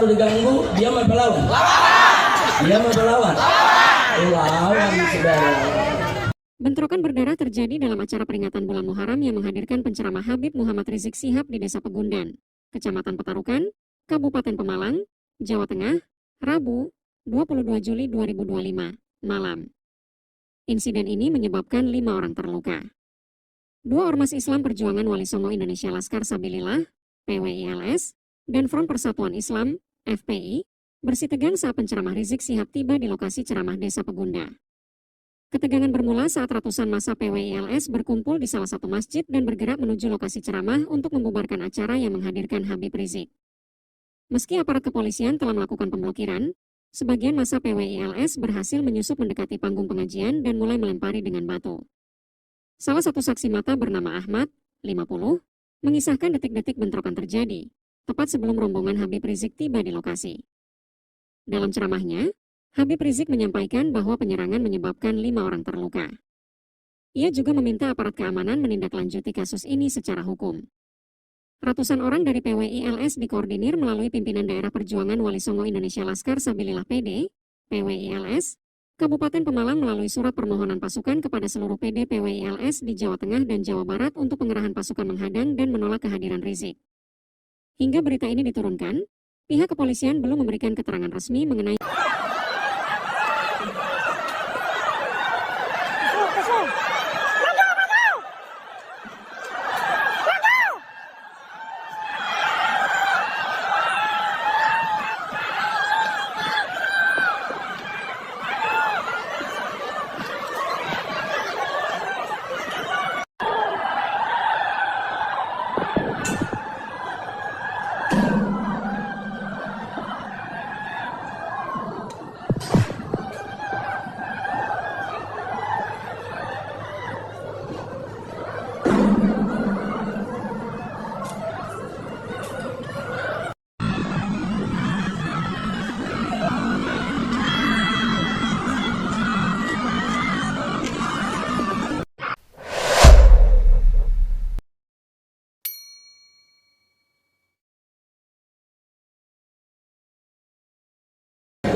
kalau diganggu dia mau berlawan. Dia mau berlawan. Lawan saudara. Bentrokan berdarah terjadi dalam acara peringatan bulan Muharram yang menghadirkan penceramah Habib Muhammad Rizik Syihab di Desa Pegundan, Kecamatan Petarukan, Kabupaten Pemalang, Jawa Tengah, Rabu, 22 Juli 2025, malam. Insiden ini menyebabkan 5 orang terluka. 2 ormas Islam Perjuangan Wali Songo Indonesia Laskar Sabilillah, PWILS, dan Front Persatuan Islam, FPI, bersitegang saat penceramah Rizik Syihab tiba di lokasi ceramah Desa Pegunda. Ketegangan bermula saat ratusan massa PWILS berkumpul di salah satu masjid dan bergerak menuju lokasi ceramah untuk membubarkan acara yang menghadirkan Habib Rizik. Meski aparat kepolisian telah melakukan pemblokiran, sebagian massa PWILS berhasil menyusup mendekati panggung pengajian dan mulai melempari dengan batu. Salah satu saksi mata bernama Ahmad, 50, mengisahkan detik-detik bentrokan terjadi, tepat sebelum rombongan Habib Rizik tiba di lokasi. Dalam ceramahnya, Habib Rizik menyampaikan bahwa penyerangan menyebabkan 5 orang terluka. Ia juga meminta aparat keamanan menindaklanjuti kasus ini secara hukum. Ratusan orang dari PWILS dikoordinir melalui pimpinan Daerah Perjuangan Wali Songo Indonesia Laskar Sabilillah PD, PWILS, Kabupaten Pemalang melalui surat permohonan pasukan kepada seluruh PD PWILS di Jawa Tengah dan Jawa Barat untuk pengerahan pasukan menghadang dan menolak kehadiran Rizik. Hingga berita ini diturunkan, pihak kepolisian belum memberikan keterangan resmi mengenai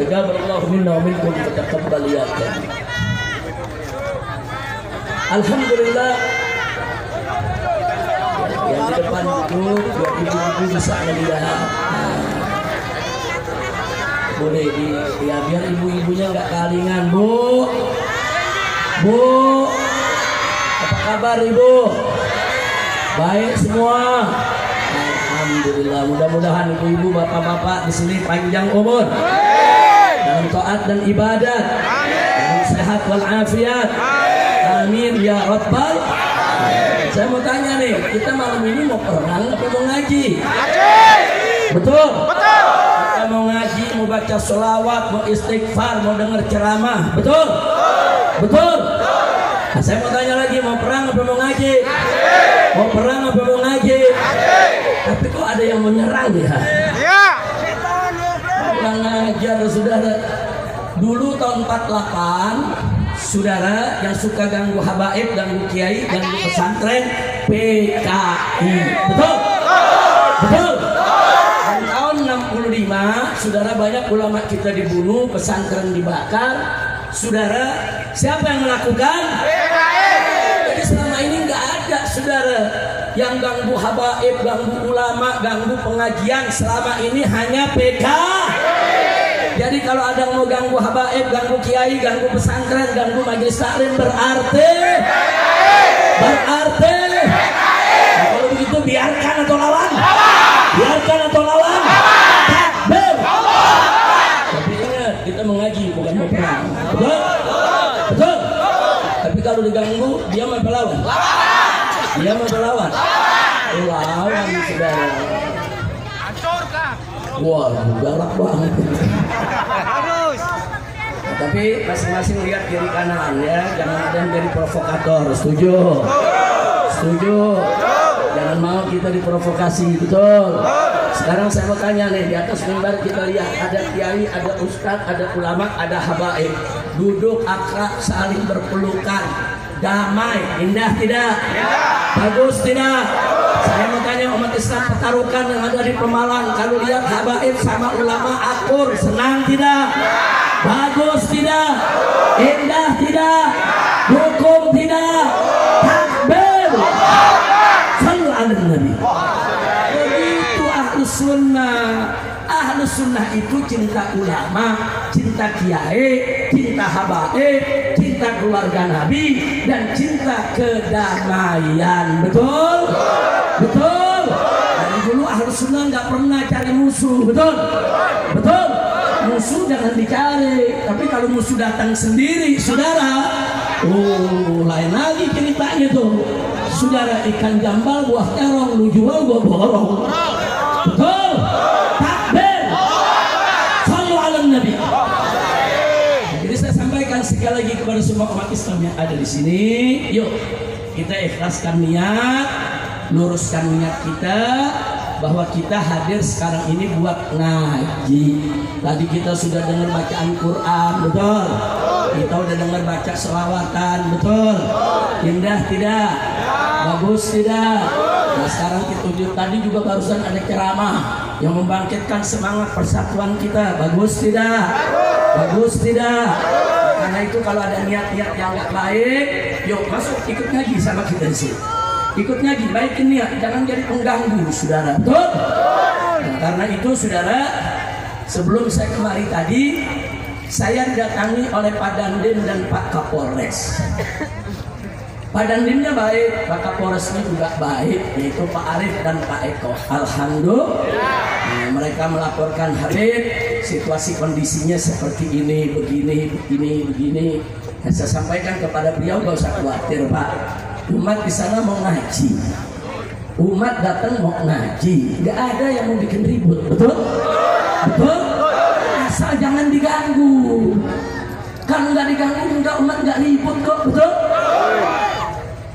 Jazakallahu minna wa minkum taqabbaliyatan. Alhamdulillah. Yang di depan itu ibu-ibu bisa melihat. Boleh ya biar ibu-ibunya nggak kalingan, Bu. Bu, apa kabar Ibu? Baik semua. Alhamdulillah. Mudah-mudahan ibu-ibu, bapak-bapak di sini panjang umur. Dalam taat dan ibadat, dalam sehat walafiat. Amin ya rabbal. Saya mau tanya nih, kita malam ini mau perang atau mau ngaji? Betul? Kita mau ngaji, mau baca sholawat, mau istighfar, mau dengar ceramah. Betul? Betul? Nah, saya mau tanya lagi, mau perang atau mau ngaji? Mau perang atau mau ngaji? Tapi kok ada yang menyerang ya? Kurang ajar saudara. Dulu tahun 48, saudara yang suka ganggu habaib, ganggu kiai, ganggu pesantren, PKI. Betul? Betul? Dan tahun 65, saudara, banyak ulama kita dibunuh, pesantren dibakar. Saudara, siapa yang melakukan? PKI. Jadi selama ini nggak ada saudara yang ganggu habaib, ganggu ulama, ganggu pengajian. Selama ini hanya PKI. Jadi kalau ada yang mau ganggu habaib, ganggu kiai, ganggu pesantren, ganggu majelis taklim, berarti nah, kalau begitu biarkan atau lawan? Biarkan atau lawan? Takbir. Tapi ingat, kita mengaji bukan mau perang. Betul? Betul? Tapi kalau diganggu, dia mau berlawan. Dia mau berlawan. Lawan saudara. Wah, galak banget. Harus. Tapi masing-masing lihat kiri kanan ya, jangan ada yang jadi provokator. Setuju? Setuju? Jangan mau kita diprovokasi, betul? Sekarang saya mau tanya nih, di atas mimbar kita lihat ada kiai, ada ustadz, ada ulama, ada habaib. Duduk akrab, saling berpelukan, damai, indah tidak? Bagus tidak? Saya mau tanya umat Islam pertarukan yang ada di Pemalang, kalau lihat habaib sama ulama akur, senang tidak? Bagus tidak? Indah tidak? Dukung tidak? Takbir! Sallu ala Nabi. Begitu ahlus sunnah. Ahlus sunnah itu cinta ulama, cinta kiai, cinta habaib, cinta keluarga Nabi, dan cinta kedamaian. Betul? Betul? Dari dulu ahlus sunnah nggak pernah cari musuh. Betul? Betul? Musuh jangan dicari. Tapi kalau musuh datang sendiri, saudara, lain lagi ceritanya tuh. Saudara, ikan jambal buah terong, lu jual gua borong. Betul? Takbir! Sallu ala Nabi. Jadi saya sampaikan sekali lagi kepada semua umat Islam yang ada di sini, yuk kita ikhlaskan niat, luruskan niat kita bahwa kita hadir sekarang ini buat ngaji. Tadi kita sudah dengar bacaan Quran, betul? Kita udah dengar baca selawatan, betul? Indah tidak? Bagus tidak? Nah sekarang kita tadi juga barusan ada ceramah yang membangkitkan semangat persatuan kita. Bagus tidak? Bagus tidak? Karena itu kalau ada niat-niat yang nggak baik, yuk masuk ikut ngaji sama kita di sini. Ikut ngaji, baikin niat, jangan jadi pengganggu, saudara. Betul? Nah, karena itu, saudara, sebelum saya kemari tadi, saya didatangi oleh Pak Dandim dan Pak Kapolres. Pak Dandimnya baik, Pak Kapolresnya juga baik, yaitu Pak Arif dan Pak Eko. Alhamdulillah. Nah, mereka melaporkan Habib, situasi kondisinya seperti ini, begini. Nah, saya sampaikan kepada beliau, gak usah khawatir Pak. Umat di sana mau ngaji, umat datang mau ngaji, nggak ada yang mau bikin ribut, betul? Betul? Asal jangan diganggu. Kalau nggak diganggu, umat nggak ribut kok, betul?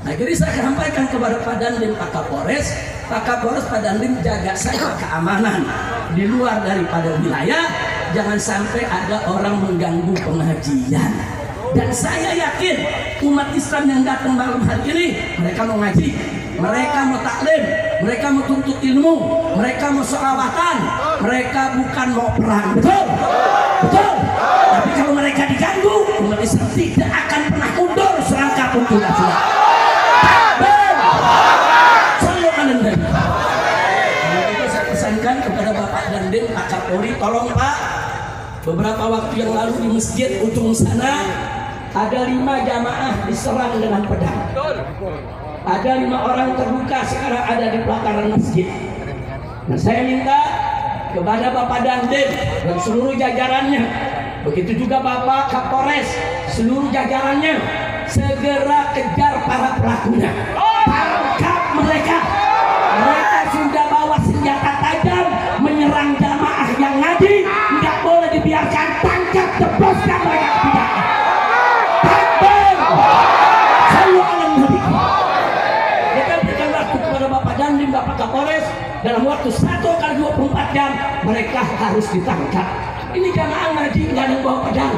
Nah, jadi saya sampaikan kepada Pak Dandim, Pak Kapolres, Pak Dandim jaga saya keamanan di luar daripada wilayah, jangan sampai ada orang mengganggu pengajian. Dan saya yakin umat Islam yang datang malam hari ini, mereka mau ngaji, mereka mau taklim, mereka mau tuntut ilmu, mereka mau sholawatan, mereka bukan mau perang. Betul? Betul? Tapi kalau mereka diganggu, umat Islam tidak akan pernah mundur selangkah pun tidak. Takbir! Sallu ala Nabi. Itu saya pesankan kepada Bapak Dandim, Pak Kapolri, tolong Pak, beberapa waktu yang lalu di masjid ujung sana ada 5 jamaah diserang dengan pedang. Ada 5 orang terluka sekarang ada di pelataran masjid. Nah saya minta kepada Bapak Dandim dan seluruh jajarannya, begitu juga Bapak Kapolres, seluruh jajarannya, segera kejar para pelakunya. Tangkap mereka. Mereka sudah bawa senjata tajam menyerang jamaah yang ngaji. Nggak boleh dibiarkan. Tangkap, jebloskan mereka ke pidana. Kita berikan waktu kepada Bapak Dandim, Bapak Kapolres, dalam waktu 1x24 jam mereka harus ditangkap. Ini jamaah ngaji nggak ada yang bawa pedang.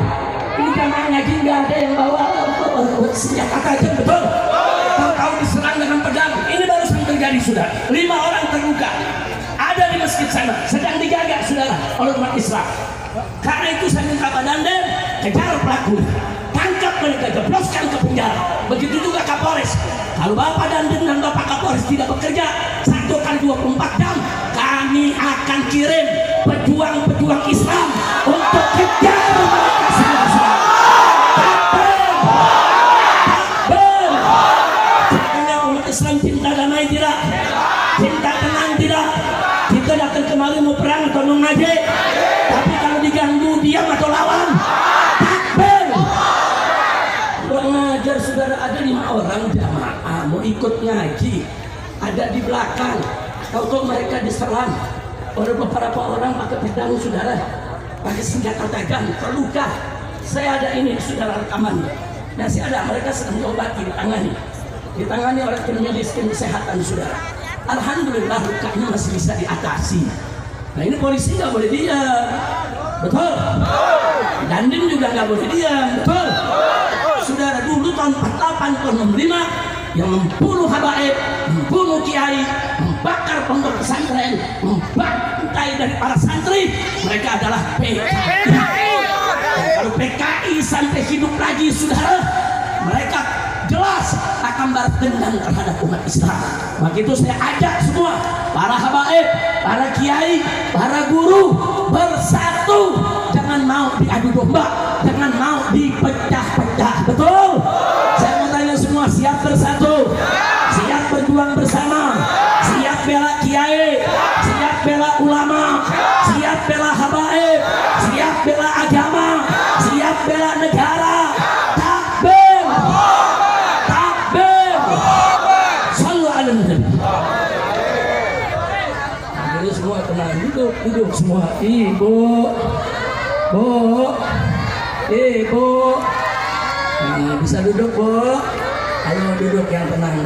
Ini jamaah ngaji nggak ada yang bawa senjata tajam, betul? Tahu-tahu diserang dengan pedang. Ini baru terjadi, saudara. 5 orang terluka. Ada di masjid sana, sedang dijaga, saudara, oleh umat Islam. Karena itu saya minta Pak Dandim kejar pelaku. Tangkap mereka, jebloskan ke penjara. Begitu juga Kapolres. Kalau Bapak Dandim dan Bapak Kapolres tidak bekerja 1x24 jam, kami akan kirim pejuang-pejuang Islam untuk kejar mereka semua. Takbir! Takbir! Makanya umat Islam cinta damai tidak? Cinta tenang tidak? Kita datang kemari mau perang atau mau ngaji? Tapi kalau diganggu diam atau lawan? Ngajar, saudara, ada 5 orang jamaah mau ikut ngaji, ada di belakang. Tahu mereka diserang oleh beberapa orang pakai pedang, saudara, pakai senjata tajam, terluka. Saya ada ini, saudara, rekaman. Masih ada, mereka sedang diobati, ditangani oleh tim medis, tim kesehatan, saudara. Alhamdulillah lukanya masih bisa diatasi. Nah ini polisi nggak boleh diam, betul? Dandim juga nggak boleh diam, betul? Saudara, dulu tahun 48, tahun 65 yang membunuh habaib, membunuh kiai, membakar pondok pesantren, membantai dari para santri, mereka adalah PKI. Kalau PKI sampai hidup lagi, saudara, mereka jelas akan bertendang terhadap umat Islam. Maka itu saya ajak semua para habaib, para kiai, para guru bersatu, jangan mau diadu domba, jangan mau dipecah-pecah. Betul? Saya mau tanya semua, siap bersatu, siap berjuang bersama, siap bela kiai, siap bela ulama, siap bela habaib, siap bela agama, siap bela negara. Takbir, takbir, sallu ala nabi. Jadi semua tenang, duduk semua. Ibu, ibu, nah, bisa duduk bu. Ayo duduk yang tenang,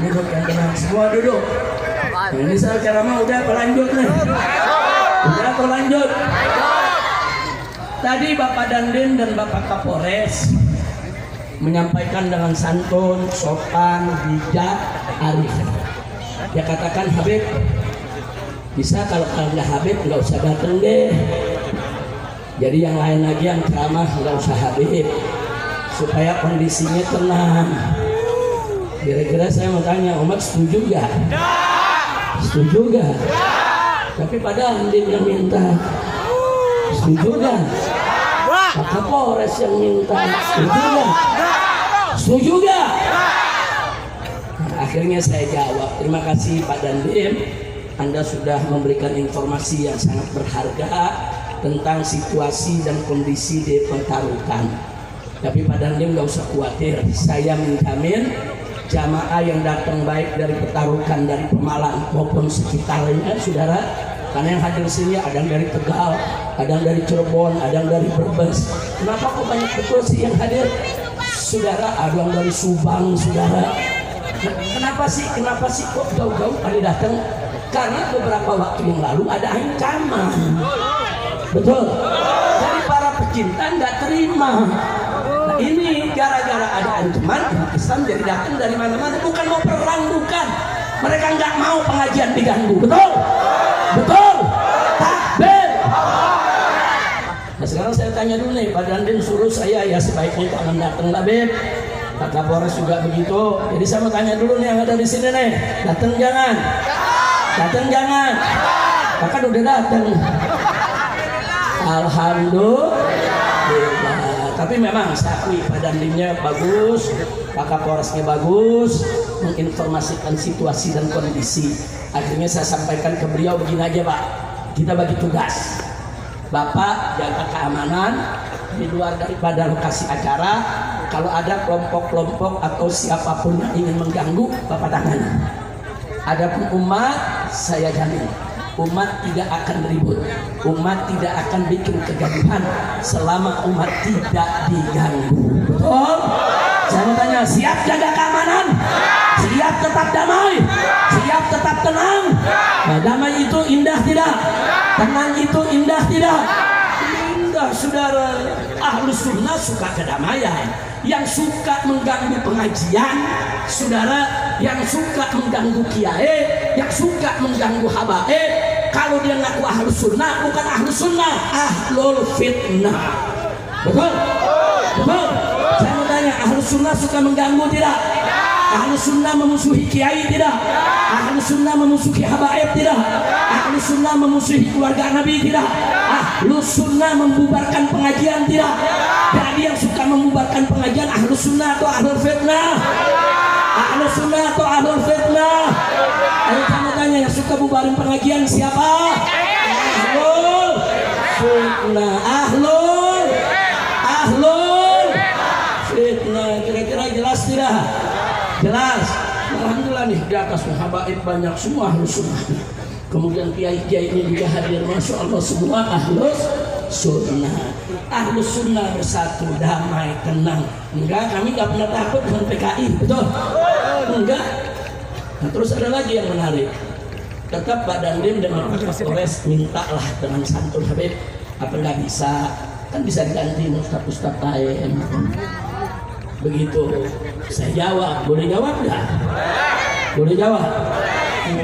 semua duduk. Nah, ini saya ceramah udah berlanjut nih, udah berlanjut. Tadi Bapak Dandim dan Bapak Kapolres menyampaikan dengan santun, sopan, bijak, arif. Dia katakan, Habib, bisa kalau nggak Habib nggak usah datang deh. Jadi yang lain lagi yang ceramah nggak usah Habib, supaya kondisinya tenang. Kira-kira saya mau tanya, umat setuju gak? Setuju gak? Tapi pada Andin yang minta. Setuju gak? Pak Kapolres yang minta. Setuju gak? Setuju gak? Nah, akhirnya saya jawab, terima kasih Pak Dandim, Anda sudah memberikan informasi yang sangat berharga tentang situasi dan kondisi di Petarukan. Tapi Pak Dandim gak usah khawatir, saya menjamin jamaah yang datang baik dari Petarukan, dari Pemalang maupun sekitarnya, saudara, karena yang hadir sini ada yang dari Tegal, ada yang dari Cirebon, ada yang dari Brebes. Kenapa kok banyak betul sih yang hadir, saudara? Ada yang dari Subang, saudara. Kenapa sih kok jauh-jauh pada datang? Karena beberapa waktu yang lalu ada ancaman, betul, dari para pecinta nggak terima. Nah, ini gara-gara ada ancaman, umat Islam jadi datang dari mana-mana. Bukan mau perang, bukan. Mereka nggak mau pengajian diganggu. Betul? Betul? Takbir. Nah sekarang saya tanya dulu nih, Pak Dandim suruh saya ya sebaiknya jangan datang, Habib. Pak Kapolres juga begitu. Jadi saya mau tanya dulu nih yang ada di sini nih, datang jangan? Datang jangan? Bahkan udah datang. Alhamdulillah. Tapi memang saya akui Pak Dandimnya bagus, Pak Kapolresnya bagus, menginformasikan situasi dan kondisi. Akhirnya saya sampaikan ke beliau, begini aja Pak, kita bagi tugas. Bapak jaga keamanan di luar daripada lokasi acara. Kalau ada kelompok-kelompok atau siapapun yang ingin mengganggu, Bapak tangani. Adapun umat, saya jamin umat tidak akan ribut, umat tidak akan bikin kegaduhan selama umat tidak diganggu. Betul? Saya mau tanya, siap jaga keamanan? Siap tetap damai? Siap tetap tenang? Nah, damai itu indah tidak? Tenang itu indah tidak? Indah, saudara. Ahlus sunnah suka kedamaian. Yang suka mengganggu pengajian, saudara, yang suka mengganggu kiai, yang suka mengganggu habaib, kalau dia ngaku ahlus sunnah, bukan ahlus sunnah, ahlul fitnah. Betul? Betul? Saya mau tanya, ahlus sunnah suka mengganggu tidak? Ahlus sunnah memusuhi kiai tidak? Ahlus sunnah memusuhi habaib tidak? Ahlus sunnah memusuhi keluarga Nabi tidak? Ahlus sunnah membubarkan pengajian tidak? Jadi yang suka membubarkan pengajian ahlus sunnah atau ahlul fitnah? Ahlus sunnah atau ahlul fitnah? Ayo kamu tanya, yang suka bubarin pengajian siapa? Ahlul fitnah. Ahlul fitnah. Kira-kira jelas tidak? Jelas. Alhamdulillah nih, di atas habaib banyak semua ahlus sunnah. Kemudian kiai-kiai ini juga hadir, masya Allah, semua ahlus sunnah. Ahlus sunnah bersatu, damai, tenang. Enggak, kami nggak pernah takut dengan PKI, betul? Enggak. Nah, terus ada lagi yang menarik. Tetap Pak Dandim dengan Pak Kapolres mintalah dengan santun, Habib, apa nggak bisa? Kan bisa diganti ustaz-ustaz lain. Begitu saya jawab, boleh jawab nggak? Boleh jawab?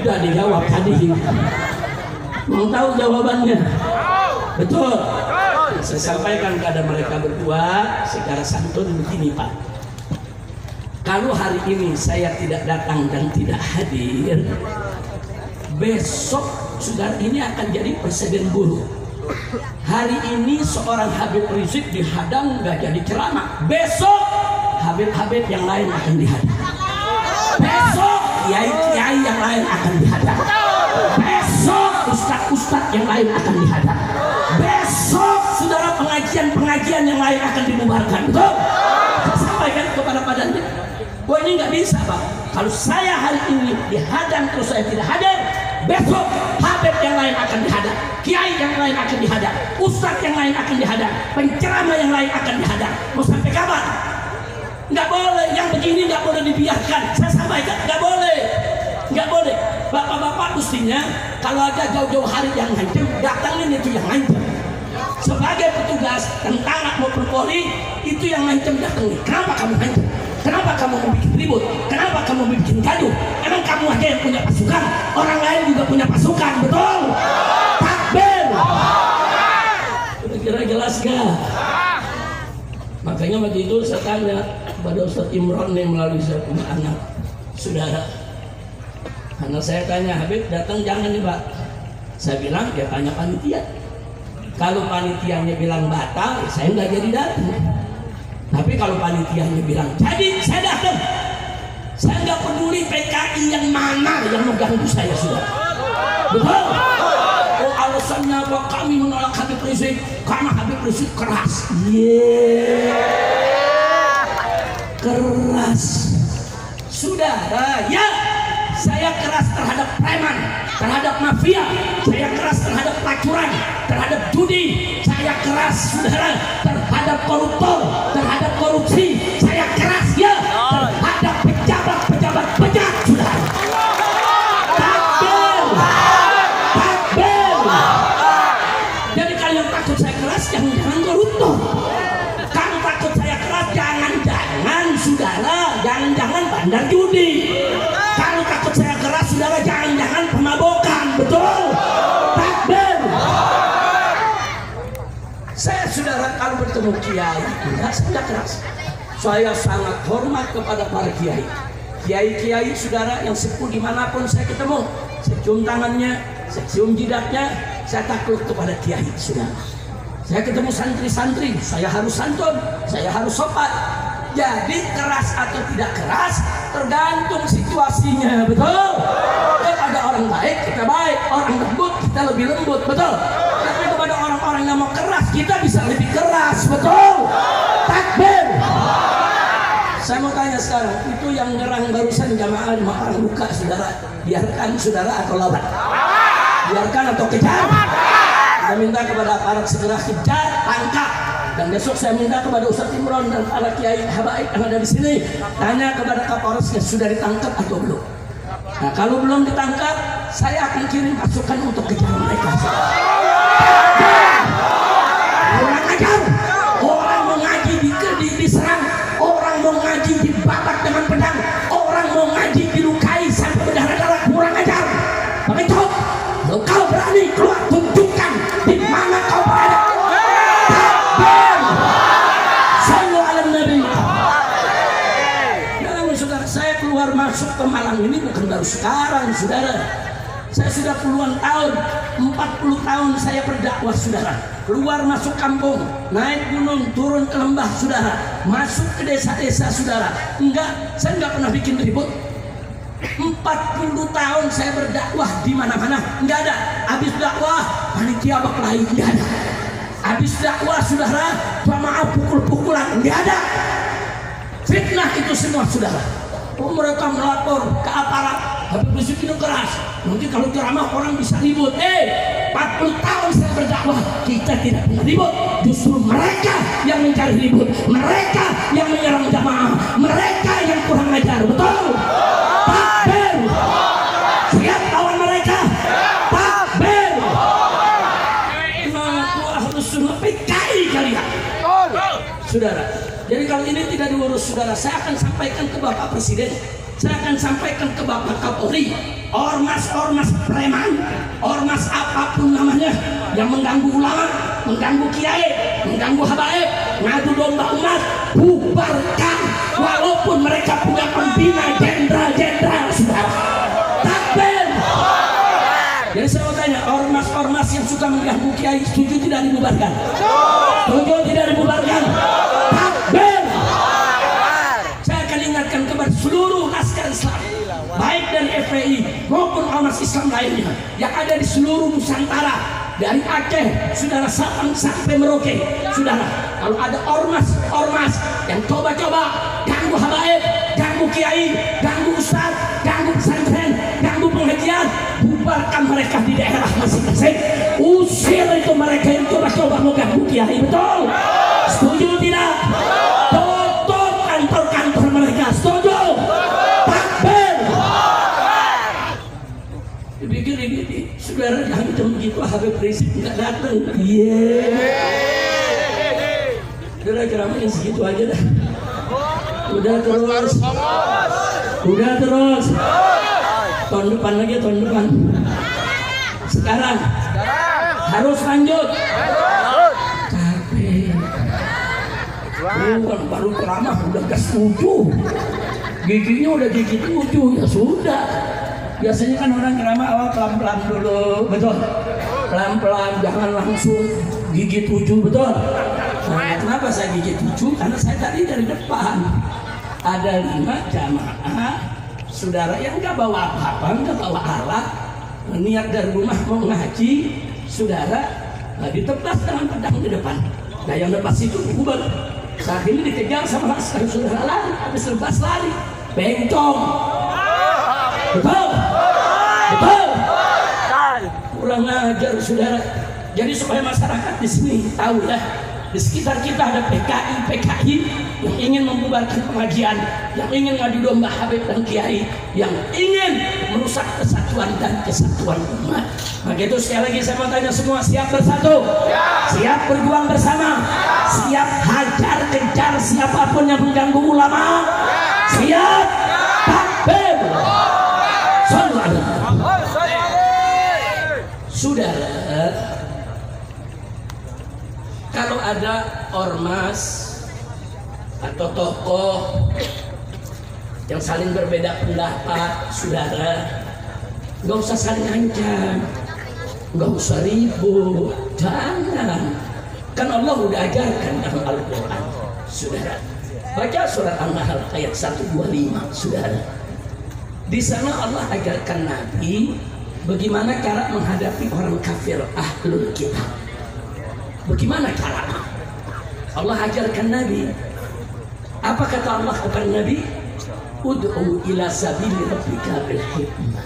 Udah dijawab tadi. Mau tahu jawabannya? Betul. Saya sampaikan kepada mereka berdua secara santun begini, Pak. Kalau hari ini saya tidak datang dan tidak hadir, besok saudara ini akan jadi presiden buruk. Hari ini seorang Habib Rizik dihadang nggak jadi ceramah. Besok Habib-Habib yang lain akan dihadang. Besok kiai-kiai yang lain akan dihadang. Besok ustadz-ustadz yang lain akan dihadang. Besok saudara pengajian-pengajian yang lain akan dibubarkan. Betul? Saya sampaikan kepada badannya, bahwa ini nggak bisa, Pak. Kalau saya hari ini dihadang terus saya tidak hadir, besok Habib yang lain akan dihadang, kiai yang lain akan dihadang, ustadz yang lain akan dihadang, penceramah yang lain akan dihadang. Mau sampai kapan? Nggak boleh, yang begini nggak boleh dibiarkan. Saya sampaikan, nggak boleh, nggak boleh. Bapak-bapak mestinya kalau ada jauh-jauh hari yang ngancam, datangin itu yang ngancam. Sebagai petugas tentara maupun Polri, itu yang ngancam datangin. Kenapa kamu ngancam? Kenapa kamu mau bikin ribut? Kenapa kamu mau bikin gaduh? Emang kamu aja yang punya pasukan? Orang lain juga punya pasukan, betul? Takbir! Kira-kira jelas gak? Makanya waktu itu saya tanya kepada Ustaz Imron nih melalui saya punya anak saudara. Karena saya tanya, Habib datang jangan nih Pak. Saya bilang ya tanya panitia. Kalau panitianya bilang batal, saya nggak jadi datang. Tapi kalau panitianya bilang jadi, saya datang. Saya nggak peduli PKI yang mana yang mengganggu saya sudah. Betul? Oh alasannya bahwa kami menolak Habib Rizik karena Habib Rizik keras. Keras. Saudara, ya saya keras terhadap preman, terhadap mafia, saya keras terhadap pelacuran, terhadap judi, saya keras saudara terhadap koruptor, terhadap korupsi, saya keras ya terhadap pejabat-pejabat bejat saudara. Takbir, takbir. Jadi kalian takut saya keras, jangan-jangan koruptor. Kamu takut saya keras, jangan-jangan saudara, jangan-jangan bandar judi. Kalau takut saya keras, saudara jangan-jangan pemabokan, betul? Takbir. Saya saudara kalau bertemu kiai, enggak saya keras. Saya sangat hormat kepada para kiai. Kiai-kiai saudara yang sepuh dimanapun saya ketemu, saya cium tangannya, saya cium jidatnya, saya takluk kepada kiai saudara. Saya ketemu santri-santri, saya harus santun, saya harus sopan. Jadi keras atau tidak keras tergantung situasinya, betul? Kepada orang baik kita baik, orang lembut kita lebih lembut, betul? Tapi kepada orang-orang yang mau keras kita bisa lebih keras, betul? Takbir. Saya mau tanya sekarang, itu yang nyerang barusan jamaah 5 orang luka, saudara, biarkan saudara atau lawan? Biarkan atau kejar? Saya minta kepada aparat segera kejar, tangkap. Dan besok saya minta kepada Ustaz Imron dan para kiai habaib yang ada di sini, tanya kepada Kapolres sudah ditangkap atau belum. Nah kalau belum ditangkap, saya akan kirim pasukan untuk kejar mereka. Orang ajar, orang mau ngaji diserang, orang mau ngaji dibakar dengan pedang, orang mau ngaji dilukai sampai berdarah-darah, kurang ajar. Pengecut, kalau kau berani keluar, tunjukkan di mana kau berada. Saya keluar masuk ke Malang ini bukan baru sekarang, saudara. Saya sudah puluhan tahun, 40 tahun saya berdakwah, saudara. Keluar masuk kampung, naik gunung, turun ke lembah, saudara. Masuk ke desa-desa, saudara. Enggak, saya enggak pernah bikin ribut. 40 tahun saya berdakwah di mana-mana, enggak ada. Habis dakwah, panitia berkelahi, enggak ada. Habis dakwah, saudara, jamaah pukul-pukulan, enggak ada. Fitnah itu semua, saudara. Mereka melapor ke aparat, Habib Rizik itu keras. Nanti kalau ceramah orang bisa ribut. 40 tahun saya berdakwah, kita tidak pernah ribut. Justru mereka yang mencari ribut, mereka yang menyerang jamaah, mereka yang kurang ajar, betul? Takbir. Siap lawan mereka? Takbir. Aku harus sunnah PKI kalian, saudara. Jadi kalau ini tidak diurus saudara, saya akan sampaikan ke Bapak Presiden, saya akan sampaikan ke Bapak Kapolri. Ormas-ormas preman, ormas apapun namanya yang mengganggu ulama, mengganggu kiai, mengganggu habaib, ngadu domba umat, bubarkan. Walaupun mereka punya pembina jenderal-jenderal, saudara. Takbir. Jadi saya mau tanya, ormas-ormas yang suka mengganggu kiai, setuju tidak dibubarkan? Setuju tidak dibubarkan? Takbir. Saya akan ingatkan kepada seluruh laskar Islam, baik dari FPI maupun ormas Islam lainnya yang ada di seluruh Nusantara, dari Aceh, saudara, Sabang sampai Merauke, saudara. Kalau ada ormas yang coba-coba ganggu habaib, ganggu kiai, ganggu ustaz, ganggu pesantren, ganggu pengajian, bubarkan mereka di daerah masing-masing. Usir itu mereka yang coba-coba mengganggu kiai, betul? Setuju tidak? Tutup kantor-kantor mereka, setuju? Takbir. Dipikir ini, saudara, jangan begitu, Habib Rizik nggak datang. Udah ceramahnya segitu aja dah. Udah terus. Tahun depan lagi, tahun depan. Sekarang harus lanjut. Capek. Bukan baru ceramah udah gak setuju. Giginya udah gigi 7, ya sudah. Biasanya kan orang ceramah awal pelan-pelan dulu, betul? Pelan-pelan, jangan langsung gigi 7, betul? Nah, kenapa saya gigi 7? Karena saya tadi dari depan ada 5 jamaah saudara yang nggak bawa apa-apa, nggak bawa alat, niat dari rumah mau ngaji, saudara, ditebas dengan pedang di depan. Nah, yang lepas itu bubar. Saat ini dikejar sama laskar, saudara, lari, habis lepas lari, bencong. Betul? Kurang ajar, saudara. Jadi supaya masyarakat di sini tahu ya, di sekitar kita ada PKI yang ingin membubarkan pengajian, yang ingin ngadu domba habib dan kiai, yang ingin merusak kesatuan dan kesatuan umat. Maka itu sekali lagi saya mau tanya semua, siap bersatu? Siap berjuang bersama? Siap hajar kejar siapapun yang mengganggu ulama? Siap? Takbir. Saudara, kalau ada ormas atau tokoh yang saling berbeda pendapat, saudara, nggak usah saling ancam, nggak usah ribut, jangan. Kan Allah udah ajarkan dalam Al-Quran, saudara. Baca surat An-Nahl ayat 125, saudara. Di sana Allah ajarkan Nabi bagaimana cara menghadapi orang kafir ahlul kitab. Bagaimana caranya? Allah ajarkan Nabi. Apa kata Allah kepada Nabi? Ud'u ila sabili rabbika bil hikmah.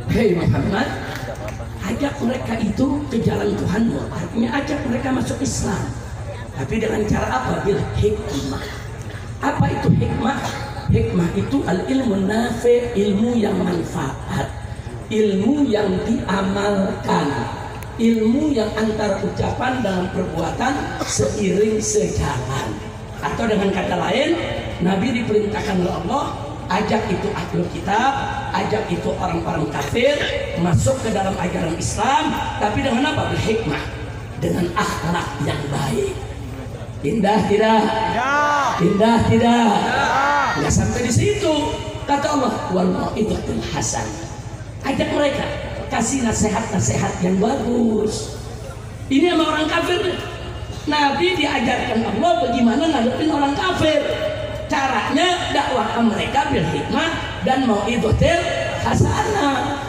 Hei Muhammad, ajak mereka itu ke jalan Tuhanmu. Artinya ajak mereka masuk Islam. Tapi dengan cara apa? Bil hikmah. Apa itu hikmah? Hikmah itu al-ilmu nafi', ilmu yang manfaat, ilmu yang diamalkan, ilmu yang antara ucapan dan perbuatan seiring sejalan. Atau dengan kata lain, Nabi diperintahkan oleh Allah, ajak itu ahlul kitab, ajak itu orang-orang kafir masuk ke dalam ajaran Islam, tapi dengan apa? Berhikmah, dengan akhlak yang baik. Indah tidak? Indah tidak? Ya sampai di situ. Kata Allah, wal mau'izatul hasan. Ajak mereka, kasih nasihat-nasihat yang bagus. Ini sama orang kafir. Nabi diajarkan Allah bagaimana ngadepin orang kafir. Caranya dakwah mereka bil hikmah dan mau'izatul hasanah.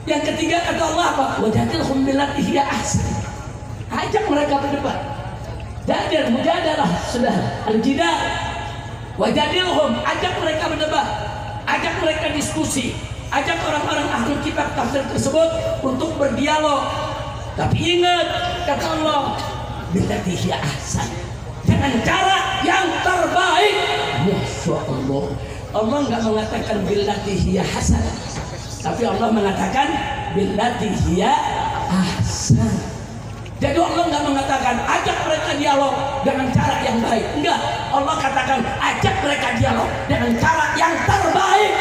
Yang ketiga kata Allah apa? Wajadilhum billati hiya ahsan. Ajak mereka berdebat. Mujadalah sudah al-jidal. Wajadilhum, ajak mereka berdebat, ajak mereka diskusi, ajak orang-orang ahli kitab kafir tersebut untuk berdialog. Tapi ingat kata Allah, billati hiya ahsan, dengan cara yang terbaik. Masya Allah, Allah nggak mengatakan billati hiya hasan, tapi Allah mengatakan billati hiya ahsan. Jadi Allah nggak mengatakan ajak mereka dialog dengan cara yang baik. Enggak, Allah katakan ajak mereka dialog dengan cara yang terbaik.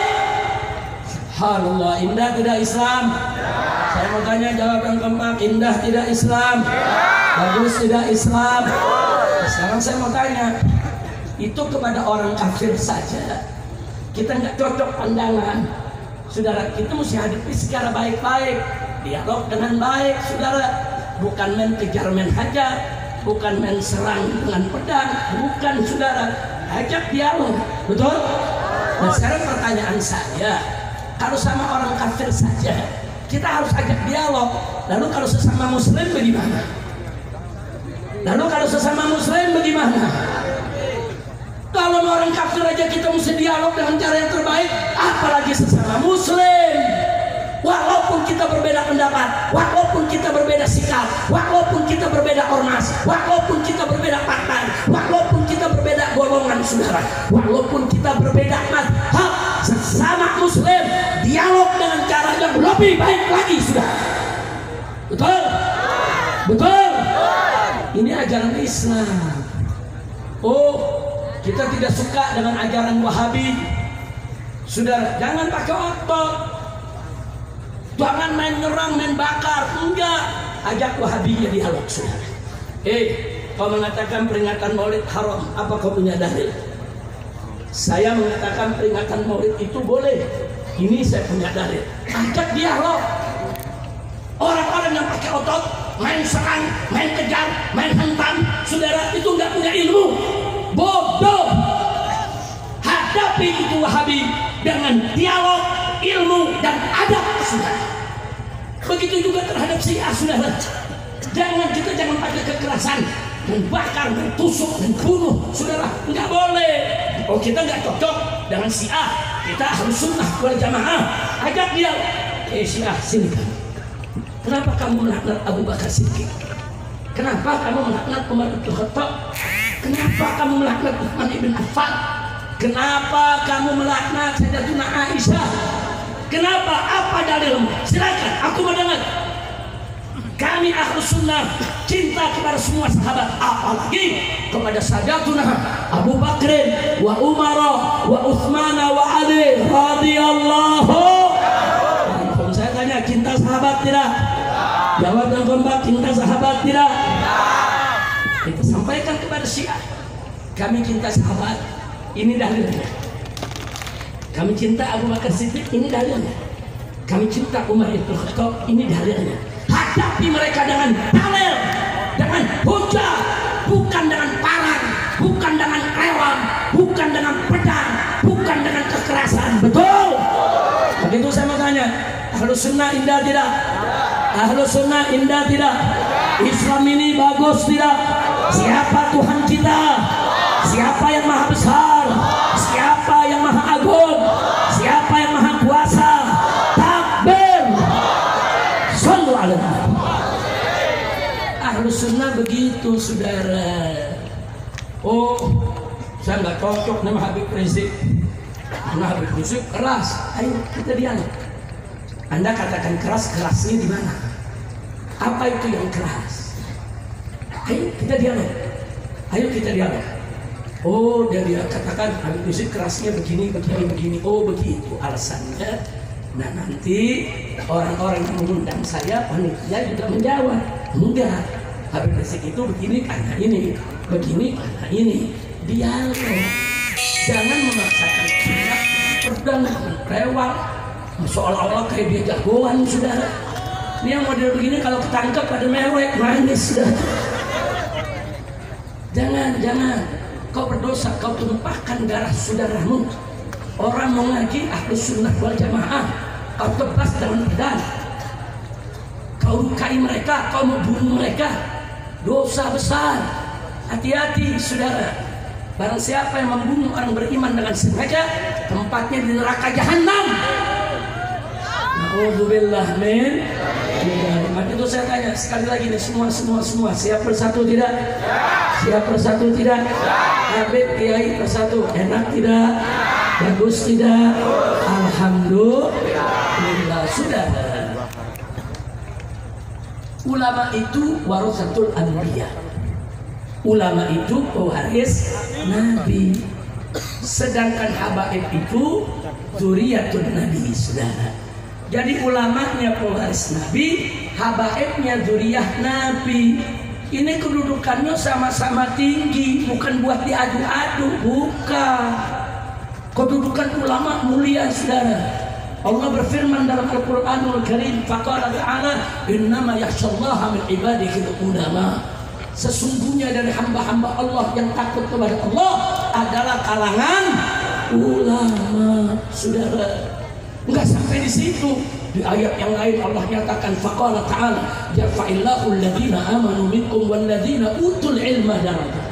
Subhanallah, indah tidak Islam? Saya mau tanya, jawab yang keempat. Indah tidak Islam? Bagus tidak Islam? Sekarang saya mau tanya, itu kepada orang kafir saja kita nggak cocok pandangan, saudara. Kita mesti hadapi secara baik-baik, dialog dengan baik, saudara. Bukan main kejar, main hajar, bukan main serang dengan pedang, bukan, saudara. Ajak dialog, betul? Nah sekarang pertanyaan saya, kalau sama orang kafir saja kita harus ajak dialog, lalu kalau sesama muslim bagaimana? Lalu kalau sesama muslim bagaimana? Kalau orang kafir aja kita mesti dialog dengan cara yang terbaik, apalagi sesama muslim. Walaupun kita berbeda pendapat, walaupun kita berbeda sikap, walaupun kita berbeda ormas, walaupun kita berbeda partai, walaupun kita berbeda golongan, saudara, walaupun kita berbeda mazhab, sesama muslim dialog dengan cara yang lebih baik lagi, saudara. Betul? Betul? Ini ajaran Islam. Oh, kita tidak suka dengan ajaran Wahabi, saudara. Jangan pakai otot, jangan main nyerang, main bakar. Enggak, ajak Wahabinya dialog, saudara. Kau mengatakan peringatan Maulid haram, apa kau punya dalil? Saya mengatakan peringatan Maulid itu boleh, ini saya punya dalil. Ajak dialog. Orang-orang yang pakai otot, main serang, main kejar, main hentam, saudara, itu nggak punya ilmu, bodoh. Hadapi itu Wahabi dengan dialog, ilmu dan adab, saudara. Begitu juga terhadap Syiah, saudara. Jangan pakai kekerasan, membakar, mentusuk, membunuh, saudara. Nggak boleh. Oh, kita nggak cocok dengan Syiah, kita harus sunnah wal jamaah. Ajak dia, Syiah, sini kamu. Kenapa kamu melaknat Abu Bakar Siddiq? Kenapa kamu melaknat Umar bin Khattab? Kenapa kamu melaknat Utsman ibn Affan? Kenapa kamu melaknat Sayyidatuna Aisyah? Kenapa? Apa dalilmu? Silakan, aku mendengar. Kami Ahlus Sunnah cinta kepada semua sahabat, apalagi kepada Sayyidatuna Abu Bakr wa Umar wa Utsman wa Ali radhiyallahu. Saya tanya, cinta sahabat tidak? Jawab yang keempat, cinta sahabat tidak? Kita sampaikan kepada Syiah, kami cinta sahabat, ini dalilnya. Kami cinta Abu Bakar Siddiq, ini dalilnya. Kami cinta Umar bin Khattab, ini dalilnya. Hadapi mereka dengan dalil, dengan hujah, bukan dengan parang, bukan dengan rewam, bukan dengan pedang, bukan dengan kekerasan. Betul? Begitu saya mau tanya, Ahlus Sunnah indah tidak? Ahlus Sunnah indah tidak? Islam ini bagus tidak? Siapa Tuhan kita? Siapa yang maha besar? Siapa yang maha agung? Siapa yang maha kuasa? Takbir! Shallu ala Nabi. Ahlus Sunnah begitu, saudara. Oh, saya nggak cocok nama Habib Rizik. Nama Habib Rizik keras. Ayo kita dialog. Anda katakan keras, kerasnya di mana? Apa itu yang keras? Ayo kita dialog. Ayo kita dialog. Oh, dia katakan Habib Rizik kerasnya begini. Oh, begitu alasannya. Nah, nanti orang-orang yang mengundang saya, panitia juga menjawab. Enggak, Habib Rizik itu begini karena ini, begini karena ini. Dialog. Jangan memaksakan pihak pedang, rewel, seolah-olah kayak dia jagoan, saudara. Ini yang model begini kalau ketangkep pada mewek, manis, saudara. Jangan. Kau berdosa, kau tumpahkan darah saudaramu. Orang mau ngaji Ahlus Sunnah wal Jamaah, kau tebas dengan pedang. Kau lukai mereka, kau membunuh mereka. Dosa besar. Hati-hati, saudara. Barang siapa yang membunuh orang beriman dengan sengaja, tempatnya di neraka jahanam. Na'udzubillah min. Maka itu saya tanya sekali lagi nih, semua siap bersatu tidak? Siap bersatu tidak? Habib Kiai bersatu, enak tidak? Bagus tidak? Alhamdulillah. Sudah. Ulama itu warasatul anbiya. Ulama itu pewaris Nabi. Sedangkan habaib itu dzurriyyatun Nabi, saudara. Jadi ulamanya pewaris Nabi, habaibnya dzurriyyah Nabi. Ini kedudukannya sama-sama tinggi, bukan buat diadu-adu, bukan. Kedudukan ulama mulia, saudara. Allah berfirman dalam Al-Quranul Karim, faqala ta'ala innama yakhshallaha min ibadihi ulama. Sesungguhnya dari hamba-hamba Allah yang takut kepada Allah adalah kalangan ulama, saudara. Enggak sampai di situ. Di ayat yang lain Allah nyatakan faqala ta'ala yarfa'illahu alladhina amanu minkum walladhina utul ilma darajat.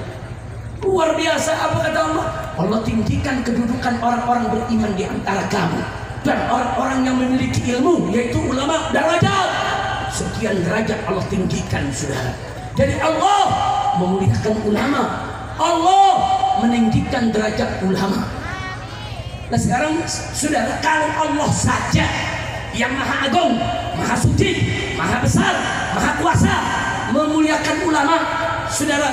Luar biasa, apa kata Allah? Allah tinggikan kedudukan orang-orang beriman di antara kamu dan orang-orang yang memiliki ilmu, yaitu ulama, derajat. Sekian derajat Allah tinggikan, saudara. Jadi Allah memuliakan ulama, Allah meninggikan derajat ulama. Nah sekarang, saudara, kalau Allah saja yang maha agung, maha suci, maha besar, maha kuasa memuliakan ulama, saudara,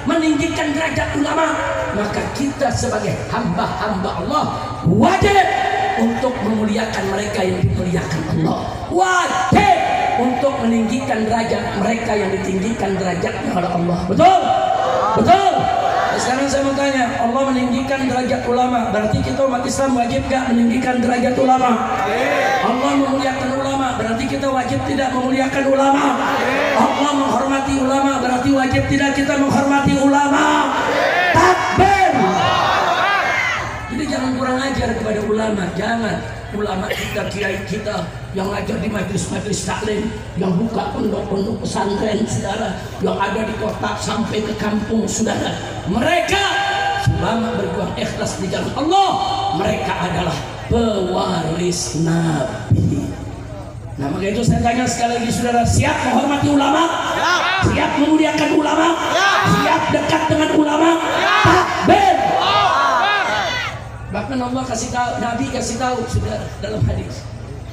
meninggikan derajat ulama, maka kita sebagai hamba-hamba Allah wajib untuk memuliakan mereka yang dimuliakan Allah, wajib untuk meninggikan derajat mereka yang ditinggikan derajatnya oleh Allah. Betul? Betul? Sekarang saya mau tanya, Allah meninggikan derajat ulama, berarti kita umat Islam wajib gak meninggikan derajat ulama? Allah memuliakan ulama, berarti kita wajib tidak memuliakan ulama? Allah menghormati ulama, berarti wajib tidak kita menghormati ulama? Takbir! Jadi jangan kurang ajar kepada ulama, jangan. Ulama kita, kiai kita yang ngajar di majelis-majelis taklim, yang buka pondok-pondok pesantren, saudara, yang ada di kota sampai ke kampung, saudara. Mereka selama berjuang ikhlas di jalan Allah, mereka adalah pewaris Nabi. Nah, maka itu saya tanya sekali lagi, saudara, siap menghormati ulama? Siap memuliakan ulama? Siap dekat dengan ulama? Takbir! Bahkan Allah kasih tahu, Nabi kasih tahu, saudara, dalam hadis,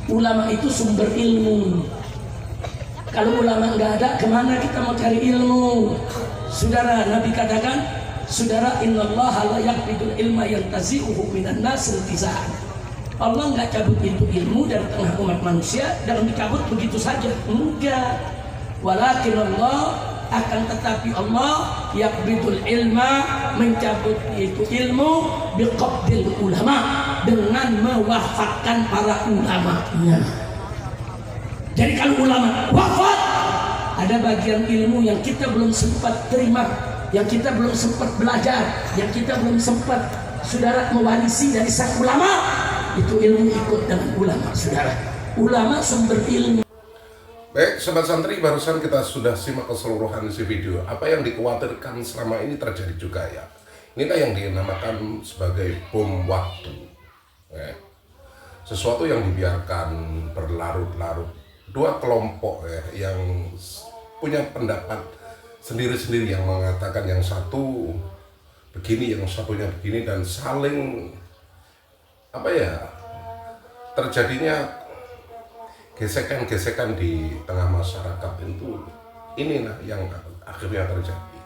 ulama itu sumber ilmu. Kalau ulama nggak ada, kemana kita mau cari ilmu? Saudara, Nabi katakan, saudara, innallaha la yaqbidul ilma yantazi'uhu minan nas intiza'an. Allah nggak cabut itu ilmu dari tengah umat manusia dalam dicabut begitu saja, enggak. Walakin Allah, akan tetapi Allah yaqbidul ilma, mencabut itu ilmu biqabdil ulama, dengan mewafatkan para ulamanya. Jadi kalau ulama wafat, ada bagian ilmu yang kita belum sempat terima, yang kita belum sempat belajar, yang kita belum sempat, saudara, mewarisi dari sang ulama, itu ilmu ikut dengan ulama, saudara. Ulama sumber ilmu. Baik, Sobat Santri, barusan kita sudah simak keseluruhan isi video. Apa yang dikhawatirkan selama ini terjadi juga ya. Inilah yang dinamakan sebagai bom waktu. Ya. Sesuatu yang dibiarkan berlarut-larut. Dua kelompok ya, yang punya pendapat sendiri-sendiri, yang mengatakan yang satu begini, yang satunya begini, dan saling terjadinya gesekan-gesekan di tengah masyarakat itu. Inilah yang akhirnya terjadi.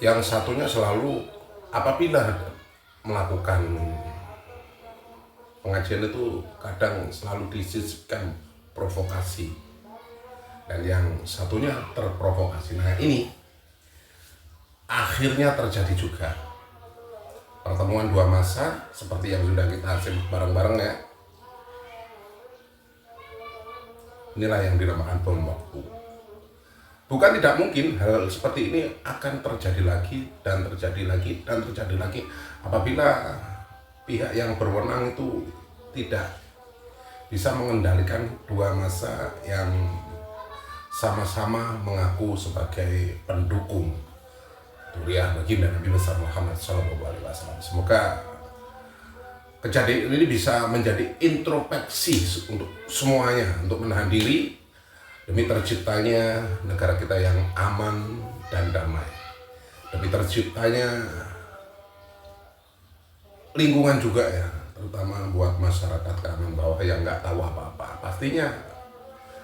Yang satunya selalu apabila melakukan pengajian itu kadang selalu disisipkan provokasi, dan yang satunya terprovokasi. Nah, ini akhirnya terjadi juga pertemuan dua massa seperti yang sudah kita simak bareng-bareng ya. Inilah yang dinamakan bom waktu. Bukan tidak mungkin hal seperti ini akan terjadi lagi dan terjadi lagi dan terjadi lagi apabila pihak yang berwenang itu tidak bisa mengendalikan dua massa yang sama-sama mengaku sebagai pendukung Dzurriyyah baginda Nabi besar Muhammad SAW. Semoga kejadian ini bisa menjadi introspeksi untuk semuanya, untuk menahan diri demi terciptanya negara kita yang aman dan damai, demi terciptanya lingkungan juga ya, terutama buat masyarakat kanan bawah yang nggak tahu apa-apa. Pastinya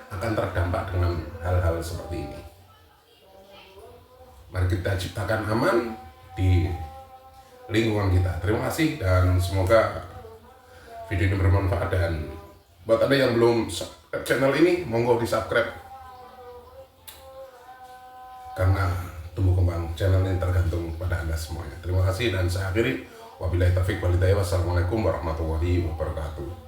akan terdampak dengan hal-hal seperti ini. Mari kita ciptakan aman di lingkungan kita. Terima kasih dan semoga video ini bermanfaat, dan buat Anda yang belum subscribe channel ini, monggo di subscribe, karena tumbuh kembang channel ini tergantung pada Anda semuanya. Terima kasih dan saya akhiri. Wabillahi taufiq wal hidayah. Wassalamualaikum warahmatullahi wabarakatuh.